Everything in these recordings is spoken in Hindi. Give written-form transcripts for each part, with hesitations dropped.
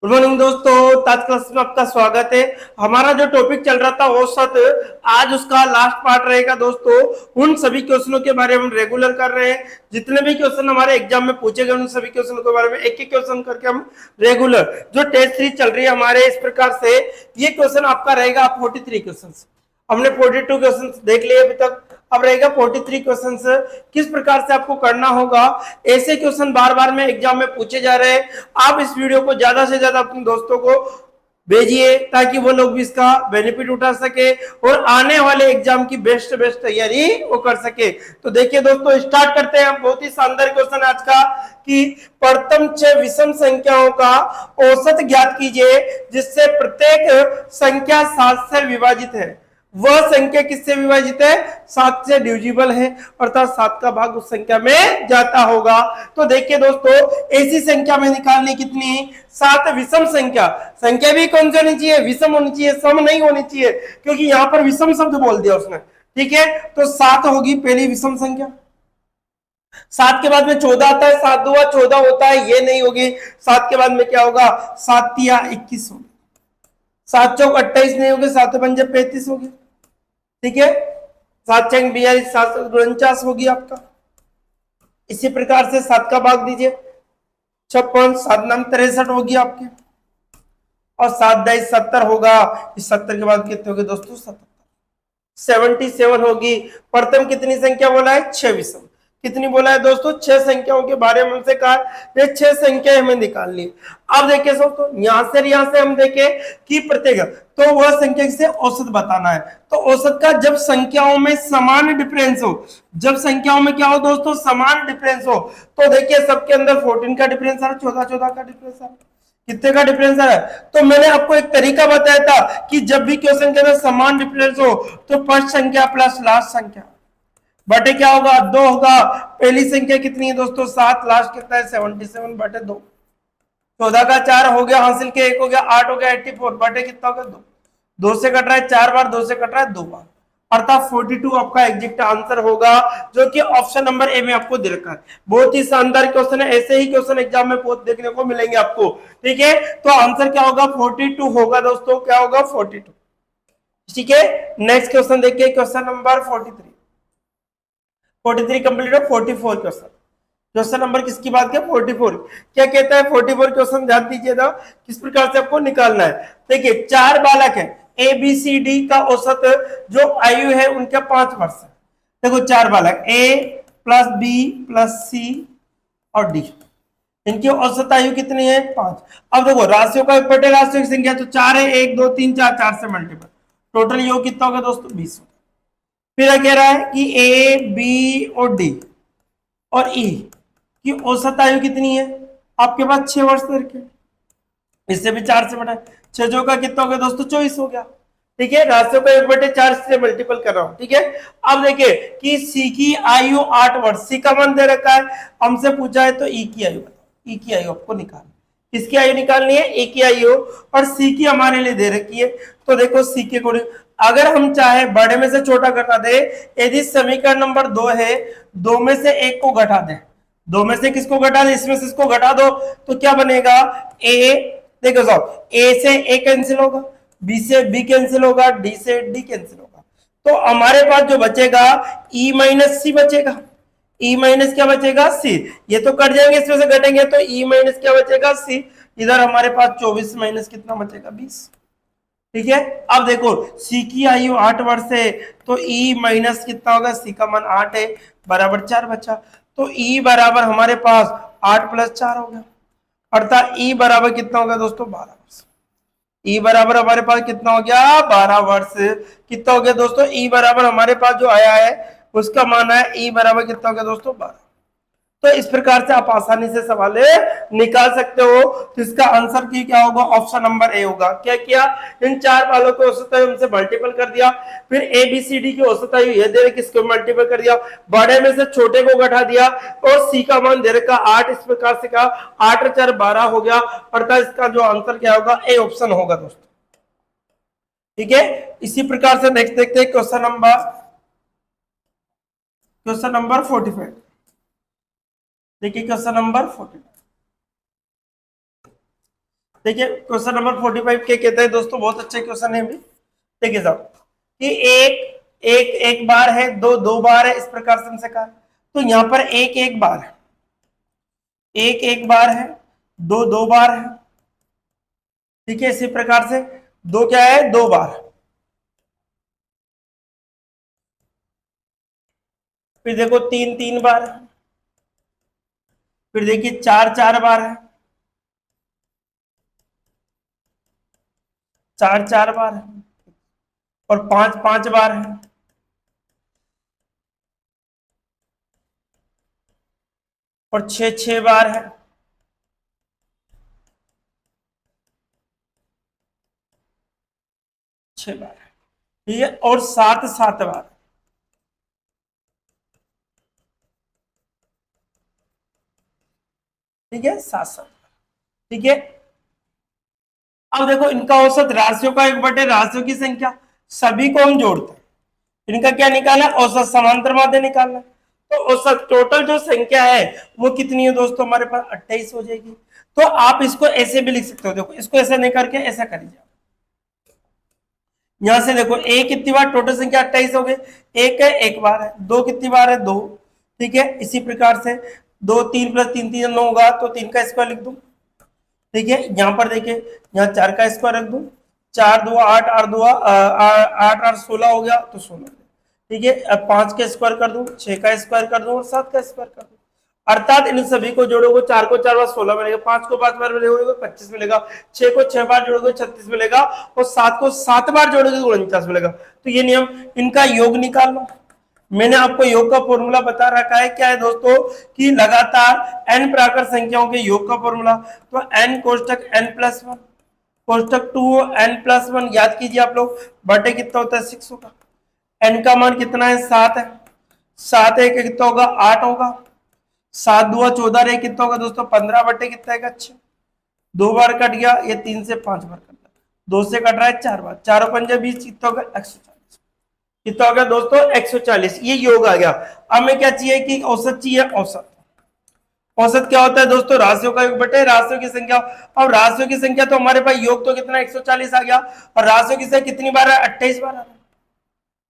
गुड मॉर्निंग दोस्तों, ताज क्लास में आपका स्वागत है। हमारा जो टॉपिक चल रहा था औसत, आज उसका लास्ट पार्ट रहेगा दोस्तों। उन सभी क्वेश्चनों के बारे में हम रेगुलर कर रहे हैं। जितने भी क्वेश्चन हमारे एग्जाम में पूछे गए उन सभी क्वेश्चनों के बारे में एक एक क्वेश्चन करके हम रेगुलर जो टेस्ट सीरीज चल रही है हमारे, इस प्रकार से ये क्वेश्चन आपका रहेगा 43 क्वेश्चन। हमने 42 क्वेश्चन देख लिए अभी तक, अब रहेगा 43 क्वेश्चन। किस प्रकार से आपको करना होगा, ऐसे क्वेश्चन बार बार में एग्जाम में पूछे जा रहे हैं। आप इस वीडियो को ज्यादा से ज्यादा अपने दोस्तों को भेजिए ताकि वो लोग भी इसका बेनिफिट उठा सके और आने वाले एग्जाम की बेस्ट तैयारी वो कर सके। तो देखिए दोस्तों, स्टार्ट करते हैं। बहुत ही शानदार क्वेश्चन आज का कि प्रथम 6 विषम संख्याओं का औसत ज्ञात कीजिए जिससे प्रत्येक संख्या 7 से विभाजित है। वह संख्या किससे विभाजित है? 7 से डिविजिबल है, अर्थात 7 का भाग उस संख्या में जाता होगा। तो देखिए दोस्तों, ऐसी संख्या में निकालनी कितनी? 7 विषम संख्या। संख्या भी कौन सी होनी चाहिए? विषम होनी चाहिए, सम नहीं होनी चाहिए, क्योंकि यहां पर विषम शब्द बोल दिया उसने। ठीक है, तो 7 होगी पहली विषम संख्या। 7 के बाद में 14 आता है, 7 दुआ 14 होता है, ये नहीं होगी। 7 के बाद में क्या होगा? 7 तिया 21 होगी, 7 चौक 28 नहीं होगी, 7 पंजे 35 होगी। ठीक है, 7 छंग 42, 7 होगी आपका। इसी प्रकार से 7 का भाग दीजिए 56, 7 नाम 63 होगी आपके, और 7 दाई 70 होगा। इस 70 के बाद कितने होंगे दोस्तों? 77 होगी। प्रथम कितनी संख्या बोला है? 6 विषम। कितनी बोला है दोस्तों? 6 संख्याओं के बारे में हमसे कहा ये 6 संख्या हमें निकालनी। अब देखिए दोस्तों, यहां से हम देखें कि प्रत्येक, तो वह संख्या से औसत बताना है। तो औसत का जब संख्याओं में समान डिफरेंस हो, जब संख्याओं में क्या हो दोस्तों? समान डिफरेंस हो, तो देखिए सबके अंदर 14 का डिफरेंस है, 14 का डिफरेंस है। कितने का डिफरेंस है? तो मैंने आपको एक तरीका बताया था कि जब भी क्वेश्चन के अंदर समान डिफरेंस हो तो फर्स्ट संख्या प्लस लास्ट संख्या बटे क्या होगा? 2 होगा। पहली संख्या कितनी है दोस्तों? 7, लास्ट कितना है? 77 बटे 2। 14 का 4 हो गया, हासिल के 1 हो गया, 8 हो गया, 84 बटे कितना हो गया? 2। 2 से कट रहा है 4 बार, 2 से कट रहा है 2 बार, अर्थात 42 आपका एग्जैक्ट आंसर होगा, जो कि ऑप्शन नंबर ए में आपको दे रखा है। बहुत ही शानदार क्वेश्चन है, ऐसे ही क्वेश्चन एग्जाम में बहुत देखने को मिलेंगे आपको। ठीक है, तो आंसर क्या होगा? 42 होगा दोस्तों। क्या होगा? 42। ठीक है, नेक्स्ट क्वेश्चन देखिए, क्वेश्चन नंबर 43। 43 कंप्लीट हो। 44 क्वेश्चन, क्वेश्चन नंबर किसकी बात किया? 44। क्या कहता है 44 क्वेश्चन? ध्यान दीजिएगा किस प्रकार से आपको निकालना है। देखिए, 4 बालक है, ए बी सी डी का औसत जो आयु है उनका 5 वर्ष है। देखो 4 बालक, ए प्लस बी प्लस सी और डी, इनकी औसत आयु कितनी है? 5। अब देखो राशियों का बटे राशियों की संख्या तो 4 है, 1 2 3 4, 4 से मल्टीपल, टोटल योग कितना होगा दोस्तों? 20। फिर कह रहा है कि ए बी और डी और ई की औसत आयु कितनी है? आपके पास 6 वर्ष तक के, इससे भी 4 से बटा 6 जो का कितना हो गया दोस्तों? 24 हो गया। ठीक है, राशियों का 1/4 से मल्टीपल कर रहा हूं। ठीक है, अब देखिए कि सी की आयु 8 वर्ष, सी का मान दे रखा है, हमसे पूछा है तो ई की आयु बताओ। ई की आयु आपको निकालनी, किसकी आयु निकालनी है? ए की आयु, और सी की हमारे लिए दे रखी है। तो देखो सी के अकॉर्डिंग अगर हम चाहे बड़े में से छोटा घटा दे, यदि समीकरण नंबर 2 है, 2 में से 1 को घटा दे, 2 में से किसको घटा दे? इसमें से इसको घटा दो, तो क्या बनेगा? ए, देखो साहब, ए से ए कैंसिल होगा, बी से बी कैंसिल होगा, डी से डी कैंसिल होगा, तो हमारे पास जो बचेगा ई माइनस सी बचेगा। ई माइनस क्या बचेगा? सी। ये तो कट जाएंगे, इसमें से घटेंगे, तो ई माइनस क्या बचेगा? सी। इधर हमारे पास 24 माइनस कितना बचेगा? 20। ठीक है, अब देखो सी की आयु 8 वर्ष है, तो ई माइनस कितना होगा? सी का मान 8 है, बराबर 4 बचा। तो ई बराबर हमारे पास 8 प्लस 4 हो गया, अर्थात ई बराबर कितना हो गया दोस्तों? 12 वर्ष। ई बराबर हमारे पास कितना हो गया? 12 वर्ष। कितना हो गया दोस्तों? ई बराबर हमारे पास जो आया है उसका मान है ई बराबर कितना हो गया दोस्तों? 12। तो इस प्रकार से आप आसानी से सवाल निकाल सकते हो। तो इसका आंसर की क्या होगा? ऑप्शन नंबर ए होगा। क्या किया? इन 4 बालों को औसत आयु हमसे मल्टीपल कर दिया, फिर ए बी सी डी की औसत आयु ये दे रखी, इसको मल्टीपल कर दिया, बड़े में से छोटे को घटा दिया, और सी का मान दे रखा 8, इस प्रकार से कहा 8 और 4 12 हो गया, अर्थात इसका जो आंसर क्या होगा? ए ऑप्शन होगा दोस्तों। ठीक है, इसी प्रकार से नेक्स्ट देखते हैं क्वेश्चन नंबर 45। देखिए क्वेश्चन नंबर 40। देखिए क्वेश्चन नंबर 45 के कहते हैं दोस्तों, बहुत अच्छे क्वेश्चन है भी। देखिए साहब कि एक एक एक बार है, दो दो बार है, इस प्रकार से हमसे कहा। तो यहां पर एक एक बार है, एक एक बार है, दो दो बार है, ठीक है। इसी प्रकार से दो क्या है, दो बार। फिर देखो तीन तीन बार है, फिर देखिए चार चार बार है, चार चार बार है, और पांच पांच बार है, और छह छह बार है, छह बार है, ठीक है, और सात सात बार, ठीक है, सात सात, ठीक है। अब देखो इनका औसत राशियों का एक बटे राशियों की संख्या, सभी को हम जोड़ते हैं। इनका क्या निकालना है, औसत समांतर माध्य निकालना है। तो औसत टोटल जो संख्या है वो कितनी है दोस्तों, हमारे पास 28 हो जाएगी। तो आप इसको ऐसे भी लिख सकते हो, देखो इसको ऐसा नहीं करके ऐसा कर लीजिए। यहां से देखो एक कितनी बार, टोटल संख्या 28 हो गई, एक है एक बार है, दो कितनी बार है, दो, ठीक है। इसी प्रकार से दो, तीन प्लस तीन तीन 9 होगा, तो तीन का स्क्वायर लिख दूं, ठीक है। यहां पर देखिए यहाँ चार का स्क्वायर रख दूं, चार दो आठ, आठ दो आठ, आठ 16 हो गया, तो 16, ठीक है। अब पांच का स्क्वायर कर दूं, छह का स्क्वायर कर दूं, और सात का स्क्वायर कर दूं। अर्थात इन सभी को जोड़ोगे, चार को चार बार 16 मिलेगा, पांच को पांच बार जोड़ोगे 25 मिलेगा, छह को छह बार जोड़ोगे 36 मिलेगा, और सात को सात बार जोड़ोगे तो 49 मिलेगा। तो ये नियम, इनका योग निकाल लो। मैंने आपको योग का फॉर्मूला बता रखा है, क्या है दोस्तों कि लगातार एन प्राकृत संख्याओं के योग का फॉर्मूला। तो एन कोष्टक एन प्लस वन, कोष्टक टू एन प्लस वन, याद कीजिए आप लोग, बटे कितना होता है 6 होगा। एन का मान कितना है, 7 है, 7 एक कितना होगा, 8 होगा, 7 दुआ 14 रहे, कितना होगा दोस्तों 15 बटे कितना है, 6। दो बार कट गया, ये 3 से 5 बार कट गया, दो से कट रहा है 4 बार, चारों पंजे 20, कितना होगा 140, कितना हो गया दोस्तों 140। ये योग आ गया। अब मैं क्या चाहिए कि औसत चाहिए, औसत। औसत क्या होता है दोस्तों, राशियों का योग बटे राशियों की संख्या। अब राशियों की संख्या तो हमारे पास योग तो कितना 140 आ गया, और राशियों की संख्या कितनी बार है, 28 बार आ रहा है।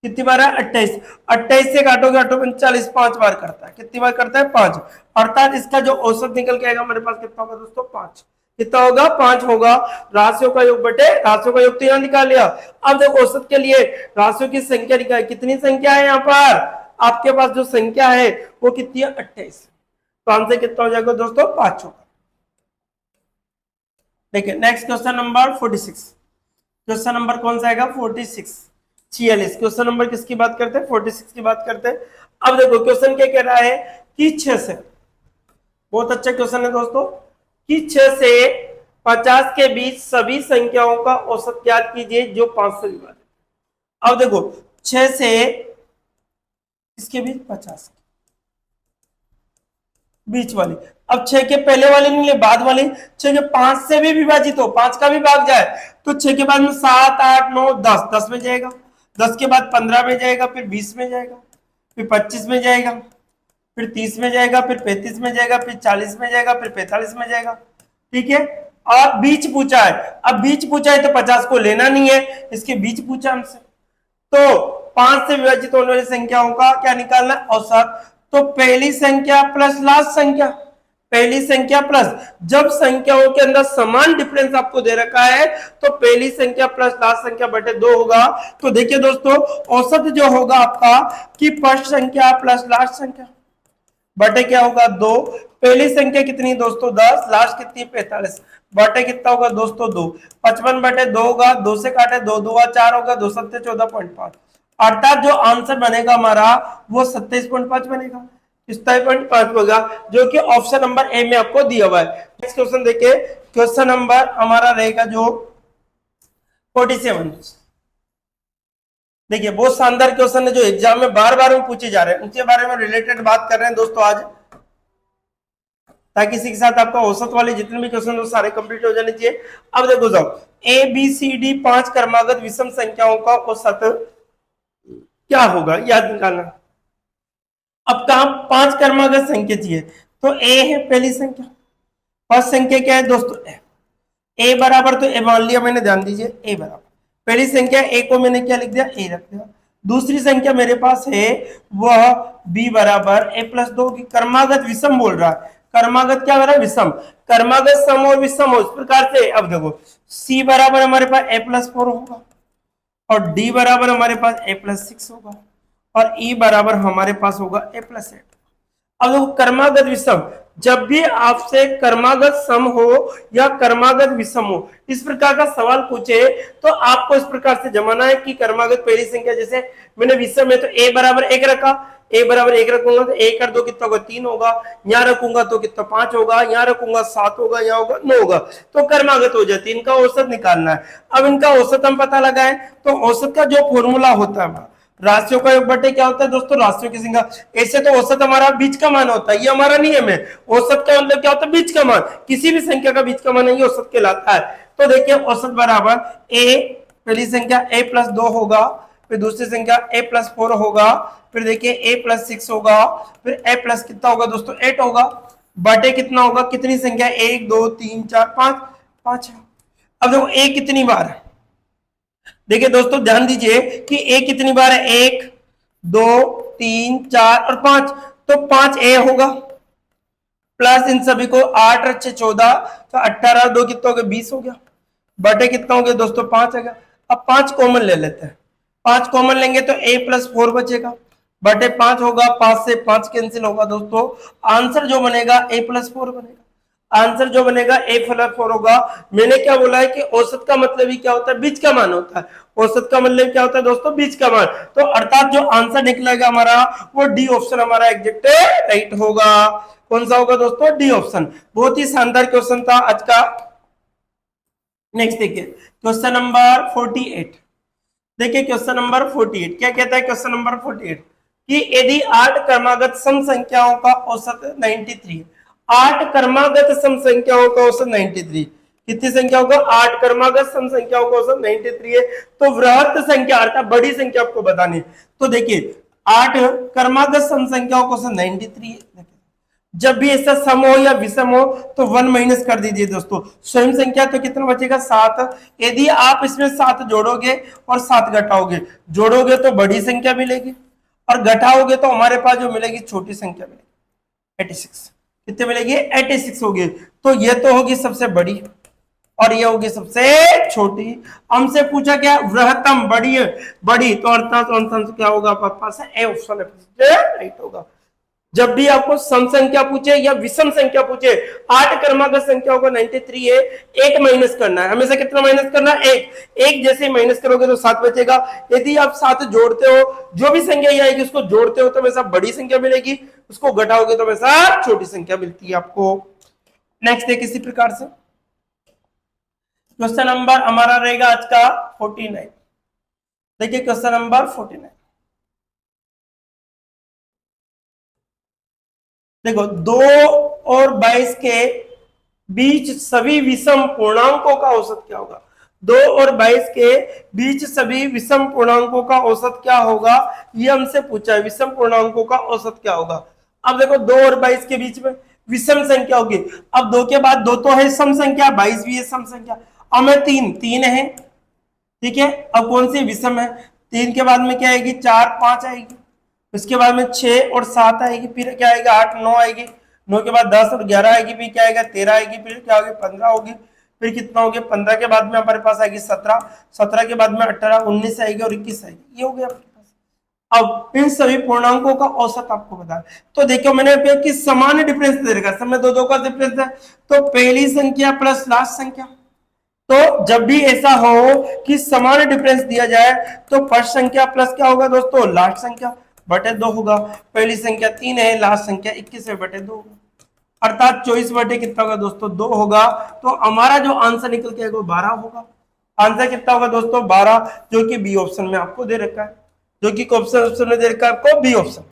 कितनी बार है, 28, 28 से काटोगे 8 39, 5 बार करता है, कितनी बार करता है, 5। अर्थात इसका जो औसत निकल के आएगा हमारे पास कितना होगा दोस्तों, 5। कितना होगा, 5 होगा। राशियों का योग बटे राशियों का योग तो यहां निकाल लिया। अब देखो औसत के लिए राशियों की संख्या निकाल, कितनी संख्या है यहाँ पर आपके पास, जो संख्या है वो कितनी है, 28। तो आंसर कितना हो जाएगा दोस्तों, 5 होगा। देखिए next question number 46। Question number कौन सा आएगा, 46, 46। क्वेश्चन नंबर किसकी बात करते हैं, 46 की बात करते हैं। अब देखो क्वेश्चन क्या कह रहा है कि 6 से, बहुत अच्छा क्वेश्चन है दोस्तों, कि 6 से 50 के बीच सभी संख्याओं का औसत ज्ञात कीजिए जो 5 से विभाजित। अब देखो 6 से इसके बीच 50 बीच वाली, अब 6 के पहले वाले नहीं ले, बाद वाली। 6 के 5 से भी विभाजित हो, 5 का भी भाग जाए, तो 6 के बाद में 7 8 9 10, 10 में जाएगा, 10 के बाद 15 में जाएगा, फिर 20 में जाएगा, फिर 25 में जाएगा, फिर 30 में जाएगा, फिर 35 में जाएगा, फिर 40 में जाएगा, फिर 45 में जाएगा, ठीक है। और बीच पूछा है, अब बीच पूछा है तो 50 को लेना नहीं है, इसके बीच पूछा हमसे। तो 5 से विभाजित होने वाली संख्याओं का क्या निकालना है, औसत। तो पहली संख्या प्लस लास्ट संख्या, पहली संख्या प्लस, जब संख्याओं के अंदर समान डिफरेंस आपको दे रखा है तो पहली संख्या प्लस लास्ट संख्या बटे 2 होगा। तो देखिए दोस्तों औसत जो होगा आपका कि फर्स्ट संख्या प्लस लास्ट संख्या बटे क्या होगा 2। पहली संख्या कितनी दोस्तों 10, लास्ट कितनी 45, बटे कितना होगा दोस्तों 2। 55 बटे 2 होगा, 2 से काटे 2 2 4 होगा, 2 सत्ते 14.5। अर्थात जो आंसर बनेगा हमारा वो 27.5 बनेगा, 27.5 होगा, जो कि ऑप्शन नंबर ए में आपको दिया हुआ है। नेक्स्ट क्वेश्चन देखिए, क्वेश्चन नंबर हमारा रहेगा जो 47। देखिए बहुत शानदार क्वेश्चन है जो एग्जाम में बार बार में पूछे जा रहे हैं, उनके बारे में रिलेटेड बात कर रहे हैं दोस्तों आज, ताकि इसी के साथ आपका औसत वाले जितने भी क्वेश्चन हो सारे कंप्लीट हो जाने चाहिए। अब देखो जाओ, ए बी सी डी 5 क्रमागत विषम संख्याओं का औसत क्या होगा, याद निकालना। अब कहा 5 क्रमागत संख्या चाहिए, तो ए है पहली संख्या, फर्स्ट संख्या क्या है दोस्तों, ए बराबर, तो ए मान लिया मैंने, ध्यान दीजिए ए बराबर, पहली संख्या ए को मैंने क्या लिख दिया, ए रख दिया। दूसरी संख्या मेरे पास है वह बी बराबर ए प्लस 2 की कर्मागत विषम बोल रहा है। कर्मागत क्या हो रहा है, विषम। कर्मागत सम और विषम हो इस प्रकार से। अब देखो सी बराबर हमारे पास ए प्लस 4 होगा, और डी बराबर हमारे पास ए प्लस 6 होगा, और ई बराबर हमारे पास होगा ए प्लस 8। अब देखो कर्मागत विषम, जब भी आपसे कर्मागत सम हो या कर्मागत विषम हो इस प्रकार का सवाल पूछे तो आपको इस प्रकार से जमाना है कि कर्मागत पहली संख्या, जैसे मैंने विषम है तो ए बराबर 1 रखा, ए बराबर 1 रखूंगा तो 1 कर 2 कितना होगा, 3 होगा, यहाँ रखूंगा तो कितना 5 होगा, यहाँ रखूंगा 7 होगा, यहाँ होगा 9 होगा, तो कर्मागत हो जाती है। इनका औसत निकालना है। अब इनका औसत हम पता लगाएं तो औसत का जो फॉर्मूला होता है, राशियों का योग बटे क्या होता है दोस्तों, राशियों की संख्या। ऐसे तो औसत हमारा बीच का मान होता है, ये हमारा नियम है। औसत का मतलब क्या होता है, बीच का मान, किसी भी संख्या का बीच का मान नहीं औसत कहलाता है। तो देखिए औसत बराबर ए, पहली संख्या ए प्लस 2 होगा, फिर दूसरी संख्या ए प्लस 4 होगा, फिर देखिए ए प्लस 6 होगा, फिर ए प्लस कितना होगा दोस्तों 8 होगा, बटे कितना होगा, कितनी संख्या 1 2 3 4 5 5 है। अब देखो ए कितनी बार है, देखिए दोस्तों ध्यान दीजिए कि ए कितनी बार है, 1 2 3 4 और 5, तो 5 ए होगा, प्लस इन सभी को 8 और 6 14, तो 18 2 कितना हो गया 20 हो गया, बटे कितना हो गया दोस्तों 5 आ गया। अब 5 कॉमन ले लेते हैं, 5 कॉमन लेंगे तो a प्लस 4 बचेगा, बटे 5 होगा, 5 से 5 कैंसिल होगा दोस्तों, आंसर जो बनेगा a प्लस 4 बनेगा। आंसर जो बनेगा a प्लस 4 होगा। मैंने क्या बोला है कि औसत का मतलब ही क्या होता है, बीच का मान होता है। औसत का मतलब क्या होता है दोस्तों, बीच का मान। तो अर्थात जो आंसर निकलेगा हमारा वो डी ऑप्शन हमारा एग्जैक्ट राइट होगा। कौन सा होगा दोस्तों, डी ऑप्शन। बहुत ही शानदार क्वेश्चन था आज का। नेक्स्ट देखिए क्वेश्चन नंबर 48। देखिए क्वेश्चन नंबर 48 क्या कहता है, क्वेश्चन नंबर 48 कि यदि 8 क्रमागत सम संख्याओं का औसत 93 है, 8 क्रमागत सम संख्याओं का औसत 93, कितनी संख्याओं का, 8 क्रमागत सम संख्याओं का औसत 93 है, तो वृहत संख्या अर्थात बड़ी संख्या आपको बतानी है। तो देखिए 8 क्रमागत सम संख्याओं का औसत 93 है। जब भी ऐसा सम हो या विषम हो तो 1 माइनस कर दीजिए दोस्तों, स्वयं संख्या तो कितना बचेगा 7। यदि आप इसमें 7 जोड़ोगे और 7 घटाओगे, जोड़ोगे तो बड़ी संख्या मिलेगी और घटाओगे तो हमारे पास जो मिलेगी छोटी संख्या मिलेगी 86। कितने मिलेगी 86 होगी। तो ये तो होगी सबसे बड़ी और ये होगी सबसे छोटी। हमसे पूछा क्या, वृहत्तम बड़ी है, बड़ी, तो अर्थात क्या होगा आपके पास ए ऑप्शन राइट होगा। जब भी आपको सम संख्या पूछे या विषम संख्या पूछे, 8 क्रमागत संख्या होगा 93 है, 1 माइनस करना है, हमेशा कितना माइनस करना है 1 जैसे माइनस करोगे तो 7 बचेगा। यदि आप 7 जोड़ते हो, जो भी संख्या ये आएगी उसको जोड़ते हो तो हमेशा बड़ी संख्या मिलेगी, उसको घटाओगे तो हमेशा छोटी संख्या मिलती है आपको। नेक्स्ट है किसी प्रकार से क्वेश्चन नंबर हमारा रहेगा आज का 49। देखिए क्वेश्चन नंबर 49, देखो 2 और 22 के बीच सभी विषम पूर्णांकों का औसत क्या होगा। 2 और 22 के बीच सभी विषम पूर्णांकों का औसत क्या होगा, ये हमसे पूछा है। विषम पूर्णांकों का औसत क्या होगा। अब देखो 2 और 22 के बीच में विषम संख्या होगी। अब 2 के बाद 2 तो है सम संख्या, 22 भी है सम संख्या। अब मैं 3 है, ठीक है। अब कौन सी विषम है, 3 के बाद में क्या आएगी 4 5 आएगी, उसके बाद में 6 और 7 आएगी, फिर क्या आएगा 8 9 आएगी, 9 के बाद 10 और 11 आएगी, फिर क्या आएगा 13 आएगी, फिर क्या होगी 15 होगी, फिर कितना हो गया 15 के बाद में हमारे पास आएगी 17, 17 के बाद में 18 19 आएगी और 21 आएगी, ये हो गया आपके पास। अब इन सभी पूर्णांकों का औसत आपको बता। तो देखो मैंने कि समान डिफरेंस दे रखा, सब में दो का डिफरेंस है, तो पहली संख्या प्लस लास्ट संख्या। तो जब भी ऐसा हो कि समान डिफरेंस दिया जाए तो फर्स्ट संख्या प्लस क्या होगा दोस्तों, लास्ट संख्या बटे 2 होगा। पहली संख्या 3 है, लास्ट संख्या 21 है, बटे 2 होगा, अर्थात 24 बटे कितना होगा दोस्तों 2 होगा। तो हमारा जो आंसर निकल के आएगा 12 होगा। आंसर कितना होगा दोस्तों 12, जो कि बी ऑप्शन में आपको दे रखा है, जो कि ऑप्शन में दे रखा है आपको B option.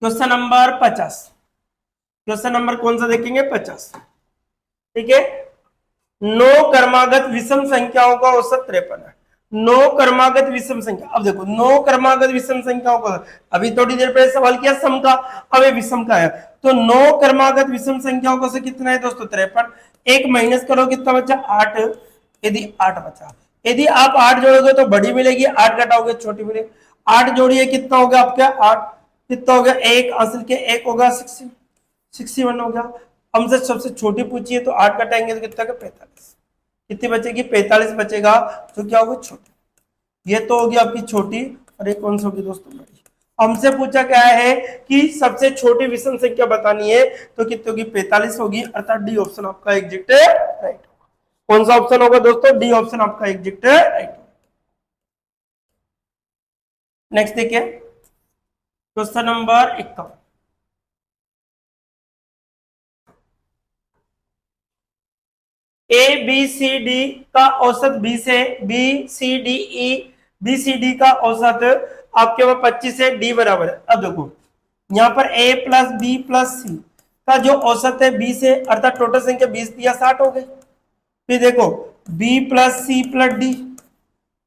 Question number 50, question number कौन सा देखेंगे 50, ठीक है। 9 क्रमागत विषम संख्याओं का औसत 53 है। 9 क्रमागत विषम संख्या, अब देखो 9 क्रमागत विषम संख्याओं का, अभी थोड़ी देर पहले सवाल किया सम का, अब ये विषम का है। तो 9 क्रमागत विषम संख्याओं का औसत कितना है दोस्तों 53। एक माइनस करो कितना बचा 8, यदि 8 बचा, यदि आप 8 जोड़ोगे तो बड़ी मिलेगी, 8 घटाओगे छोटी मिलेगी। 8 जोड़िए कितना हो गया आपका 8, कितना हो गया 1 हासिल के 1 होगा 61 हो गया। हमसे सबसे छोटी पूछिए तो 8 घटाएंगे तो कितना का 45, कितनी बचेगी 45 बचेगा, तो क्या होगा छोटी। ये तो होगी आपकी छोटी, और एक कौन सी होगी दोस्तों बड़ी। हमसे पूछा क्या है कि सबसे छोटी विषम संख्या बतानी है, तो कितनी होगी 45 होगी, अर्थात डी ऑप्शन आपका एग्जैक्ट राइट। कौन सा ऑप्शन होगा दोस्तों, डी ऑप्शन आपका एग्जैक्ट राइट। नेक्स्ट देखिए question number 51। A B C D का औसत बी से, B C D E, B C D का औसत आपके वहां 25 है, डी बराबर है। अब देखो यहां पर ए प्लस बी प्लस सी का जो औसत है बी से, अर्थात टोटल संख्या 20 दिया 60 हो गई। फिर देखो B plus C plus D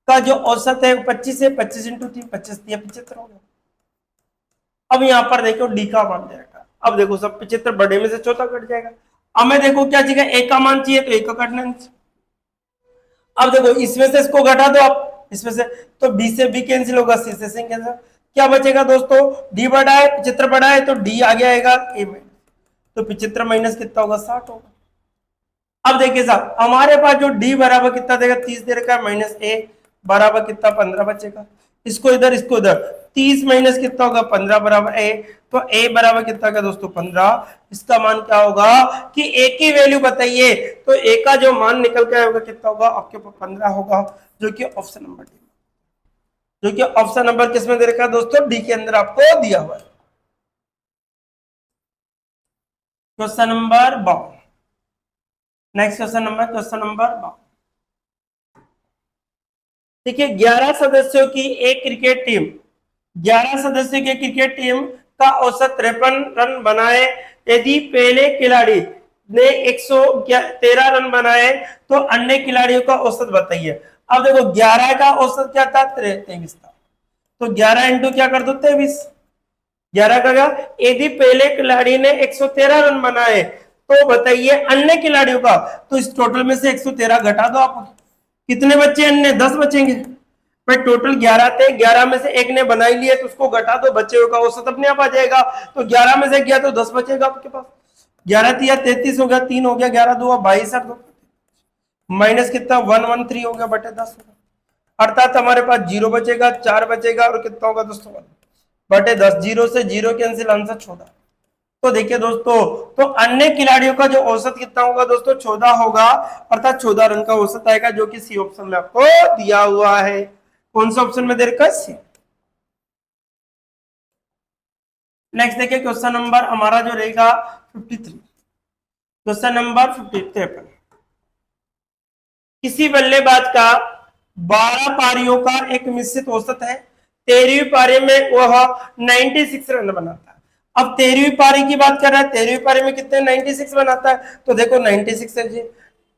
का जो औसत है 25 है, 25 इंटू 3 25 दिया 75 हो गया। अब यहां पर देखो डी का मान दे रखा, अब देखो सब 75 बड़े में से छोटा कट जाएगा। अब मैं देखो क्या चाहिए, ए का मान चाहिए तो ए का काटना है। अब देखो इसमें से इसको घटा दो आप, इसमें से तो बी से बी कैंसिल होगा, सी से सी कैंसिल, क्या बचेगा दोस्तों, डी बड़ा है 75 बड़ा है तो डी आगे आएगा ए में, तो 75 माइनस कितना होगा 60 होगा। अब देखिए साहब हमारे पास जो डी बराबर कितना देगा 30 दे रखा है, माइनस ए बराबर कितना 15 बचेगा, इसको इधर 30 माइनस कितना होगा 15 बराबर ए, तो ए बराबर कितना का दोस्तों 15। इसका मान क्या होगा कि ए की वैल्यू बताइए, तो ए का जो मान निकल के आएगा कितना होगा आपके पास 15 होगा, जो कि ऑप्शन नंबर डी, जो कि ऑप्शन नंबर किसमें दे रखा है दोस्तों, डी के अंदर आपको दिया हुआ है। Question number 52, next question number 52। देखिए 11 सदस्यों की एक क्रिकेट टीम, 11 सदस्यों की क्रिकेट टीम का औसत 53 रन बनाए, यदि पहले खिलाड़ी ने 113 रन बनाए तो अन्य खिलाड़ियों का औसत बताइए। अब देखो 11 का औसत क्या था 23 था, तो 11 इंटू क्या कर दो 23, 11 का क्या, यदि पहले खिलाड़ी ने 113 रन बनाए तो बताइए अन्य खिलाड़ियों का, तो इस टोटल में से 113 घटा दो आप, कितने बच्चे अन्य 10 बचेंगे भाई, टोटल 11 थे, 11 में से एक ने बना ही लिया तो उसको घटा दो, बच्चे का औसत अपने आप आ जाएगा। तो 11 में से गया तो 10 बचेगा आपके पास, 11 तिया 33 हो गया, 3 हो गया, 11 2 22 माइनस कितना 113 हो गया बटे 10 होगा, अर्थात हमारे पास 0 बचेगा, 4 बचेगा और कितना होगा दोस्तों बटे 10, 0 से 0 कैंसिल, आंसर 14। तो देखिए दोस्तों, तो अन्य खिलाड़ियों का जो औसत कितना होगा दोस्तों 14 होगा, अर्थात 14 रन का औसत आएगा, जो कि सी ऑप्शन में आपको दिया हुआ है। कौन सा ऑप्शन में दे रखा है, सी। नेक्स्ट देखिए क्वेश्चन नंबर हमारा जो रहेगा 53, क्वेश्चन नंबर 53। किसी बल्लेबाज का 12 पारियों का एक निश्चित औसत है, 13वीं पारी में वह 96 रन बनाता है। अब 13वीं पारी की बात कर रहा है, 13वीं पारी में कितने 96 बनाता है, तो देखो 96 है जी,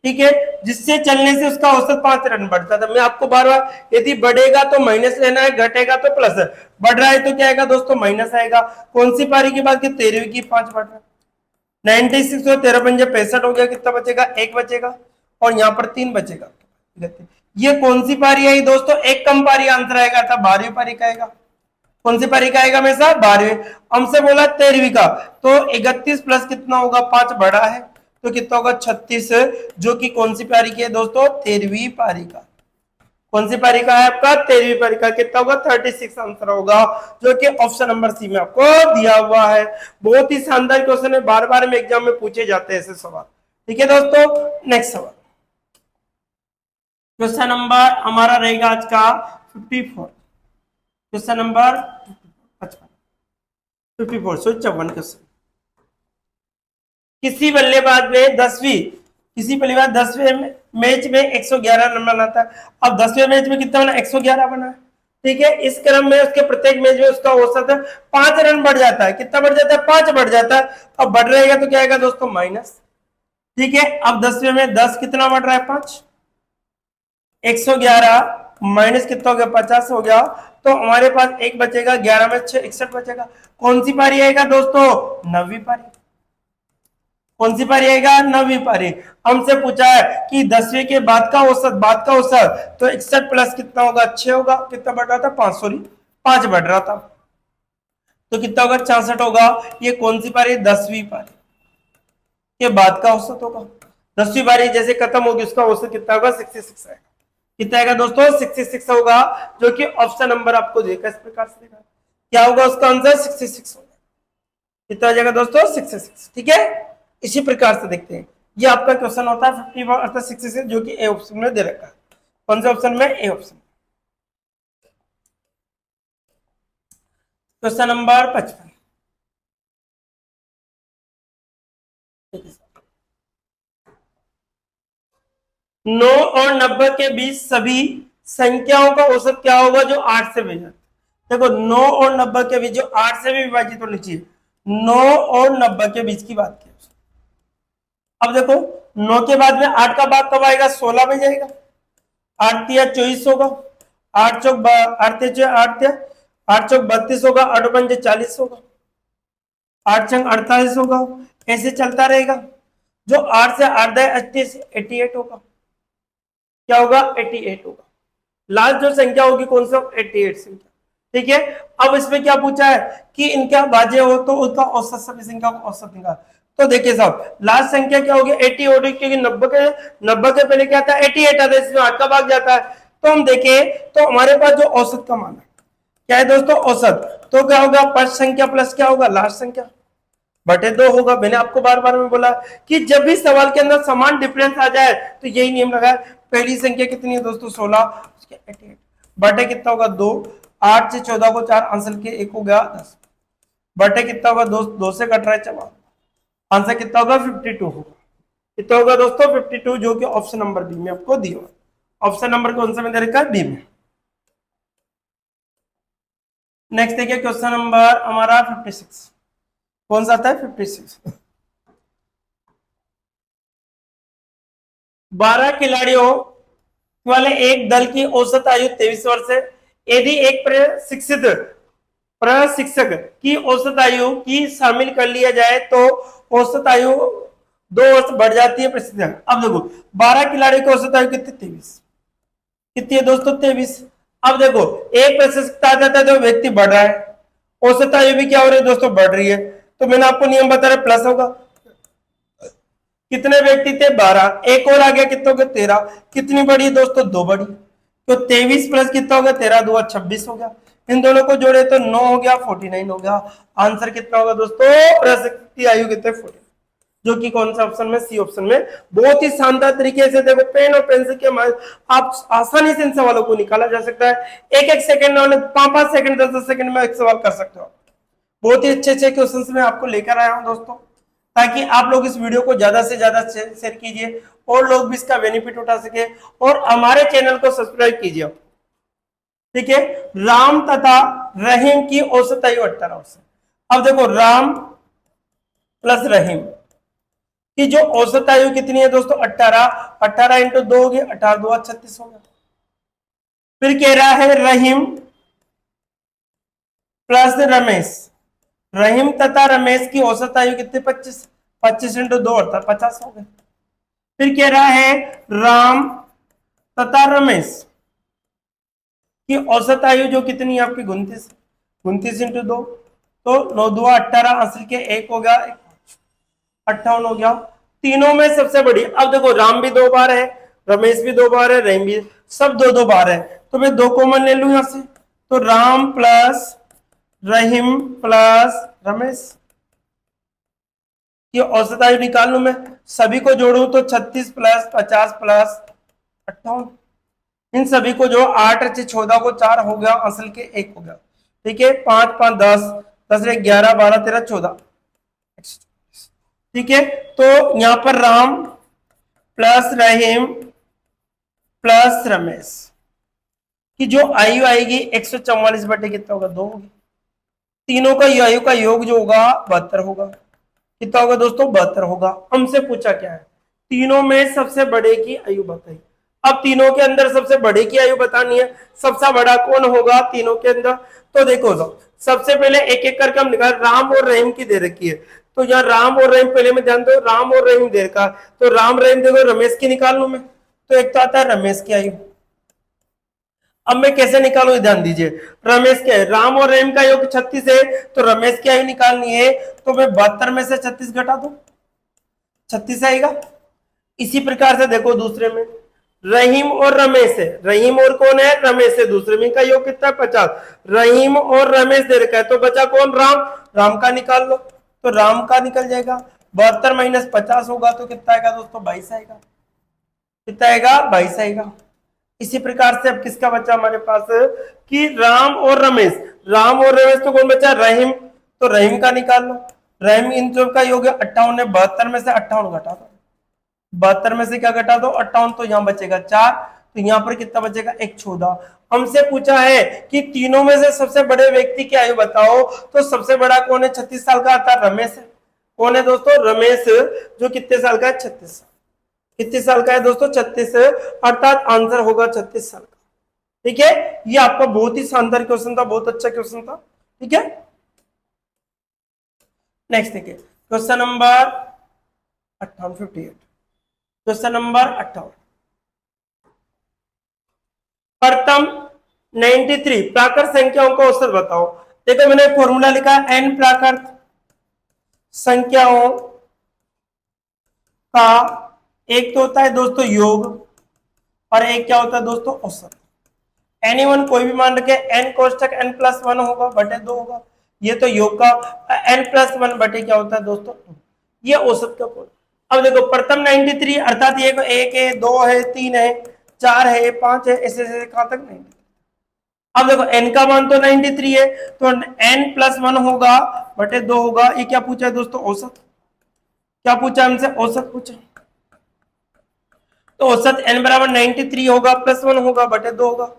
ठीक है, जिससे चलने से उसका औसत 5 रन बढ़ता था। मैं आपको बार बार, यदि बढ़ेगा तो माइनस लेना है, घटेगा तो प्लस है, बढ़ रहा है तो क्या आएगा दोस्तों माइनस आएगा। कौन सी पारी की बात की, 13वीं की, 5 बढ़ रहा है, 96 और 13 पंजे 65 हो गया, कितना बचेगा 1 बचेगा, और यहाँ पर 3 बचेगा। ये कौन सी पारी है दोस्तों, एक कम पारी आंसर आएगा, था 12वीं पारी का आएगा। कौन सी पारी का आएगा हमेशा 12वीं, हमसे बोला 13वीं का, तो 31 प्लस कितना होगा 5 बड़ा है, तो कितना होगा 36, जो कि कौन सी पारी की है दोस्तों 13वीं पारी का। कौन सी पारी का है आपका 13वीं पारी का, कितना होगा 36 आंसर होगा, जो कि ऑप्शन नंबर सी में आपको दिया हुआ है। बहुत ही शानदार क्वेश्चन है, बार बार में एग्जाम में पूछे जाते हैं ऐसे सवाल। ठीक है दोस्तों, नेक्स्ट सवाल, क्वेश्चन नंबर हमारा रहेगा आज का 54, क्वेश्चन नंबर 54 54 क्वेश्चन। किसी बल्लेबाज ने 10वें मैच में 111 रन बनाता है। अब 10वें मैच में कितना बना 111 बना, ठीक है, इस क्रम में उसके प्रत्येक मैच में उसका औसत 5 रन बढ़ जाता है, कितना बढ़ जाता है 5 बढ़ जाता है। अब बढ़ रहेगा तो क्या आएगा दोस्तों माइनस, ठीक है। अब 10वें में 10 कितना बढ़ रहा है 5, 111 माइनस कितना हो गया 50 हो गया, तो हमारे पास एक बचेगा, 11 में 6 61 बचेगा। कौन सी पारी आएगा दोस्तों 9वीं पारी। कौन सी पारी आएगा? 9वीं पारी। हमसे पूछा है कि 10वीं के बाद का औसत, तो 61 प्लस कितना होगा? 6 होगा। कितना बढ़ रहा था? 5, सॉरी 5 बढ़ रहा था, तो कितना होगा? 66 होगा। ये कौन सी पारी? 10वीं पारी के बाद का औसत होगा। 10वीं पारी जैसे खत्म होगी उसका औसत कितना होगा? 66 आएगा। कितना आएगा दोस्तों? 66 होगा, जो कि ऑप्शन नंबर आपको देगा इस प्रकार से देगा। क्या होगा उसका आंसर? 66 होगा। कितना आ जाएगा दोस्तों? 66। ठीक है, इसी प्रकार से देखते हैं। ये आपका क्वेश्चन होता है 51 अर्थात 66, जो कि ए ऑप्शन में दे रखा है। कौन से ऑप्शन में? A option. Question number 55। 9 और 90 के बीच सभी संख्याओं का औसत क्या होगा जो 8 से विभाजित? देखो 9 और 90 के बीच जो 8 से भी विभाजित होनी चाहिए, 9 और 90 के बीच की बात की। अब देखो 9 के बाद में 8 का भाग कब आएगा? 16 में जाएगा। 8 तिया 24 होगा, 8 चौक 8 चौक 32 होगा, 8 पंजे 40 होगा, 8 छंग 48 होगा। ऐसे चलता रहेगा। जो 8 से 8 दे 88 होगा। क्या होगा? 88 होगा। लास्ट जो संख्या होगी कौन सा? 88 संख्या। ठीक है, अब इसमें क्या पूछा है कि इनका भाज्य हो तो उसका औसत, सभी संख्या का औसत निकाल। तो देखिए साहब, लास्ट संख्या क्या होगी? 80 होगी, क्योंकि 90 के पहले क्या था? 88 आता है, इसमें 8 का भाग जाता है। तो हम देखें तो हमारे पास जो औसत का मान है क्या है दोस्तों? औसत। तो क्या होगा? फर्स्ट संख्या प्लस क्या होगा? लास्ट संख्या बटे 2 होगा। मैंने आपको बार बार में बोला कि जब भी सवाल के अंदर समान डिफरेंस आ जाए तो यही नियम लगा। पहली संख्या कितनी है दोस्तों? 16, बटे कितना होगा? 2। 8 से 14 को 4, आंसर के 1 हो गया 10, बटे कितना होगा? 2 से कट रहा है 4, आंसर कितना होगा? 52 होगा। कितना होगा दोस्तों? 52, जो कि ऑप्शन नंबर बी में आपको दिया। ऑप्शन नंबर कौन सा में दे रखा है? बी में। नेक्स्ट देखिए क्वेश्चन नंबर हमारा 56। कौन सा आता है? 56। 12 खिलाड़ियों वाले एक दल की औसत आयु 23 वर्ष है। यदि एक प्रशिक्षक की औसत आयु की शामिल कर लिया जाए तो औसत आयु 2 वर्ष बढ़ जाती है। प्रशिक्षक, अब देखो 12 खिलाड़ियों की औसत आयु कितनी? 23। कितनी है दोस्तों? 23। अब देखो एक प्रशिक्षक आ जाता है तो व्यक्ति बढ़ रहा है, औसत आयु भी क्या हो रही है दोस्तों? बढ़ रही है। तो मैंने आपको नियम बता रहा, प्लस होगा। कितने व्यक्ति थे? 12। एक और आ गया, कितना हो गया? 13। कितनी बढ़ी दोस्तों? 2 बढ़ी। तो 23 प्लस कितना हो गया? 13 2 26 हो गया। इन दोनों को जोड़े तो 9 हो गया, 49 हो गया। आंसर कितना होगा दोस्तों? प्रशिक्षक की आयु कितने? 49, जो कि कौन सा ऑप्शन में? सी ऑप्शन में। बहुत ही शानदार तरीके से देखो, पेन और पेंसिल के आप आसानी से इन सवालों को निकाला जा सकता है। एक सेकंड में, 5 सेकंड 10 सेकंड में एक सवाल कर सकते हो। बहुत ही अच्छे अच्छे क्वेश्चन में आपको लेकर आया हूं दोस्तों, ताकि आप लोग इस वीडियो को ज्यादा से ज्यादा शेयर कीजिए और लोग भी इसका बेनिफिट उठा सके, और हमारे चैनल को सब्सक्राइब कीजिए। ठीक है, राम तथा रहीम की औसत आयु 18 वर्ष। अब देखो राम प्लस रहीम की जो औसत आयु कितनी है दोस्तों? 18। 18 इंटू 2 होगी, 18 2 36 हो गया। फिर कह रहा है रहीम प्लस रमेश। रहीम तथा रमेश की औसत आयु कितनी? 25। 25 इंटू 2 अर्थात 50 हो गए। फिर कह रहा है राम तथा रमेश की औसत आयु जो कितनी है आपकी? 29। 29 इंटू 2, तो 9 2 18, आंसर के 1 हो गया, 58 हो गया। तीनों में सबसे बड़ी, अब देखो राम भी 2 बार है, रमेश भी 2 बार है, रहीम भी, सब 2 बार है। तो मैं 2 कॉमन ले लू यहां से, तो राम प्लस रहीम प्लस रमेश की औसत आयु निकाल लू मैं। सभी को जोड़ू तो 36 प्लस 50 प्लस 58, इन सभी को जो 8 से 14 को 4 हो गया, आंसर के 1 हो गया। ठीक है, 5 5 10 10 11 12 13 14। ठीक है, तो यहां पर राम प्लस रहीम प्लस रमेश की जो आयु आएगी 144 बटे कितना होगा? 2 होगी। तीनों का आयु का योग जो होगा 72 होगा। कितना होगा दोस्तों? 72 होगा। हमसे पूछा क्या है? तीनों में सबसे बड़े की आयु बताइए। अब तीनों के अंदर सबसे बड़े की आयु बतानी है, सबसे बड़ा कौन होगा तीनों के अंदर? तो देखो तो सबसे पहले एक एक करके हम निकाल, राम और रहीम की दे रखी है, तो यहाँ राम और रहीम, पहले में ध्यान दो, राम और रहीम दे रखा, तो राम रहीम देखो, रमेश की निकाल लू मैं, तो एक तो आता है रमेश की आयु। अब मैं कैसे निकालू ध्यान दीजिए, रमेश के राम और रहीम का योग 36 है, तो रमेश की आयु निकालनी है, तो मैं 72 में से 36 घटा दू, 36 आएगा। इसी प्रकार से देखो दूसरे में रहीम और रमेश है, रहीम और कौन है, रमेश है, दूसरे में का योग कितना है 50, रहीम और रमेश दे रखा है, तो बचा कौन, राम, राम का निकाल लो, तो राम का निकल जाएगा, 72 माइनस 50 होगा तो कितना आएगा दोस्तों, 22 आएगा, कितना आएगा, 22 आएगा। इसी प्रकार से अब किसका बचा हमारे पास कि राम और रमेश, राम और रमेश तो कौन बचा, रहीम, तो रहीम का निकाल लो, रहीम इन सब का योग 58 है, 72 में से 58 घटा दो, 72 में से क्या घटा दो, 58, तो यहां बचेगा 4, तो यहां पर कितना बचेगा, एक 14। हमसे पूछा है कि तीनों में से सबसे बड़े व्यक्ति की आयु बताओ, तो सबसे बड़ा कौन है, 36 साल का आता है, रमेश है, कौन है दोस्तों, रमेश, जो कितने साल का है, 36 साल, कितने साल का है दोस्तों, 36, अर्थात आंसर होगा 36 साल का। ठीक है, ये आपका बहुत ही शानदार क्वेश्चन था, बहुत अच्छा क्वेश्चन था। ठीक है, नेक्स्ट देखिए क्वेश्चन नंबर 58, क्वेश्चन नंबर 58, प्रथम 93 प्राकृत संख्याओं का औसत बताओ। देखो मैंने फॉर्मूला लिखा है, एन प्राकृत संख्याओं का एक तो होता है दोस्तों योग, और एक क्या होता है दोस्तों, औसत। एनी वन कोई भी मान रखे, एन कोष्टक एन प्लस 1 होगा बटे 2 होगा, ये तो योग का, एन प्लस 1 बटे क्या होता है दोस्तों, ये औसत का कोड। अब देखो प्रथम 93 अर्थात ये एक है, 2 है, 3 है, 4 है, 5 है, ऐसे ऐसे कहां तक 93। अब देखो n का मान तो 93 है, तो n प्लस 1 होगा बटे 2 होगा, ये क्या पूछा है दोस्तों, औसत, क्या पूछा हमसे, औसत पूछा, तो औसत n बराबर 93 होगा, प्लस 1 होगा बटे 2 होगा,